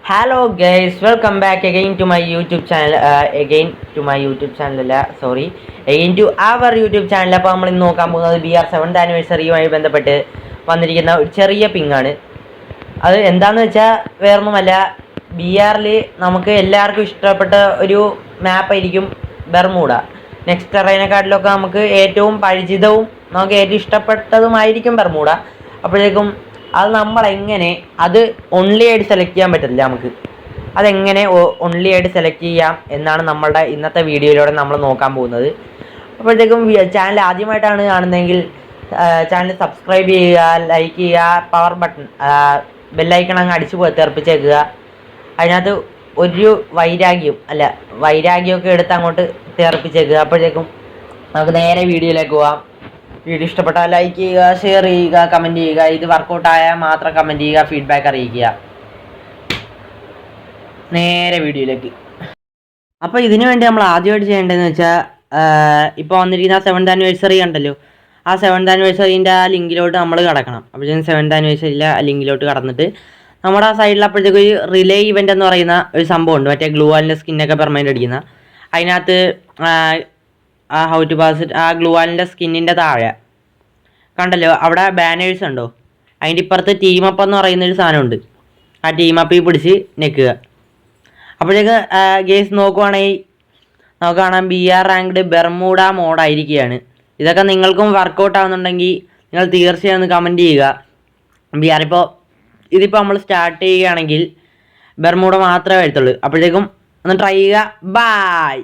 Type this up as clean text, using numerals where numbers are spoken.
Hello guys, welcome back again to my YouTube channel. Again to our YouTube channel. അപ്പോൾ നമ്മൾ ഇന്ന് നോക്കാൻ പോകുന്നത് BR 7th ആനിവേഴ്സറിയുമായി ബന്ധപ്പെട്ട് വന്നിരിക്കുന്ന ഒരു ചെറിയ പിങ്ങാണ്. അത് എന്താണെന്ന് വെച്ചാൽ വേറൊന്നുമല്ല, BRൽ നമുക്ക് എല്ലാവർക്കും ഇഷ്ടപ്പെട്ട ഒരു മാപ്പായിരിക്കും ബെർമൂഡ. നെക്സ്റ്റ് ടെറൈനെക്കാട്ടിലൊക്കെ നമുക്ക് ഏറ്റവും പരിചിതവും നമുക്ക് ഏറ്റവും ഇഷ്ടപ്പെട്ടതുമായിരിക്കും ബെർമൂഡ. അപ്പോഴേക്കും അത് നമ്മളെങ്ങനെ അത് ഓൺലി ആയിട്ട് സെലക്ട് ചെയ്യാൻ പറ്റില്ല. നമുക്ക് അതെങ്ങനെ ഓൺലി ആയിട്ട് സെലക്ട് ചെയ്യാം എന്നാണ് നമ്മളുടെ ഇന്നത്തെ വീഡിയോയിലൂടെ നമ്മൾ നോക്കാൻ പോകുന്നത്. അപ്പോഴത്തേക്കും ചാനൽ ആദ്യമായിട്ടാണ് കാണുന്നതെങ്കിൽ ചാനൽ സബ്സ്ക്രൈബ് ചെയ്യുക, ലൈക്ക് ചെയ്യുക, പവർ ബട്ടൺ ബെല്ലൈക്കൺ അങ്ങ് അടിച്ചു തെറിപ്പിച്ചേക്കുക. അതിനകത്ത് ഒരു വൈരാഗ്യമൊക്കെ എടുത്ത് അങ്ങോട്ട് തെറിപ്പിച്ചേക്കുക. അപ്പോഴത്തേക്കും നമുക്ക് നേരെ വീഡിയോയിലേക്ക് പോവാം. വീഡിയോ ഇഷ്ടപ്പെട്ടാൽ ലൈക്ക് ചെയ്യുക, ഷെയർ ചെയ്യുക, കമൻറ്റ് ചെയ്യുക. ഇത് വർക്കൗട്ടായാൽ മാത്രം കമൻറ്റ് ചെയ്യുക, ഫീഡ്ബാക്ക് അറിയിക്കുക. നേരെ വീഡിയോയിലേക്ക്. അപ്പോൾ ഇതിനു വേണ്ടി നമ്മൾ ആദ്യമായിട്ട് ചെയ്യേണ്ടതെന്ന് വെച്ചാൽ, ഇപ്പോൾ വന്നിരിക്കുന്ന 7th ആനിവേഴ്സറി ഉണ്ടല്ലോ, ആ 7th ആനിവേഴ്സറീൻ്റെ ആ ലിങ്കിലോട്ട് നമ്മൾ കടക്കണം. അപ്പോഴത്തേക്കും 7th ആനിവേഴ്സറിയിലെ ആ ലിങ്കിലോട്ട് കടന്നിട്ട് നമ്മുടെ ആ സൈഡിൽ അപ്പോഴത്തേക്ക് ഒരു റിലേ ഇവൻ്റ് എന്ന് പറയുന്ന ഒരു സംഭവമുണ്ട്. മറ്റേ ഗ്ലൂ വാലിൻ്റെ സ്കിന്നൊക്കെ പെർമനൻ്റ് അടിക്കുന്ന. അതിനകത്ത് ആ ഹൗ ടു പാസ് ഇറ്റ്, ആ ഗ്ലൂ വാലിൻ്റെ സ്കിന്നിൻ്റെ താഴെ കണ്ടല്ലോ, അവിടെ ബാനേഴ്സ് ഉണ്ടോ, അതിൻ്റെ ഇപ്പുറത്ത് ടീം അപ്പ് എന്ന് പറയുന്നൊരു സാധനമുണ്ട്. ആ ടീം അപ്പിൽ പിടിച്ച് നിൽക്കുക. അപ്പോഴേക്ക് ഗേസ് നോക്കുവാണെങ്കിൽ നമുക്ക് കാണാം BR റാങ്ക്ഡ് ബെർമൂഡ മോഡായിരിക്കുകയാണ്. ഇതൊക്കെ നിങ്ങൾക്കും വർക്കൗട്ട് ആവുന്നുണ്ടെങ്കിൽ നിങ്ങൾ തീർച്ചയായും ഒന്ന് കമൻറ്റ് ചെയ്യുക. ഇതിപ്പോൾ നമ്മൾ സ്റ്റാർട്ട് ചെയ്യുകയാണെങ്കിൽ ബെർമൂഡ മാത്രമേ വരത്തുള്ളൂ. അപ്പോഴേക്കും ഒന്ന് ട്രൈ ചെയ്യുക. ബായ്.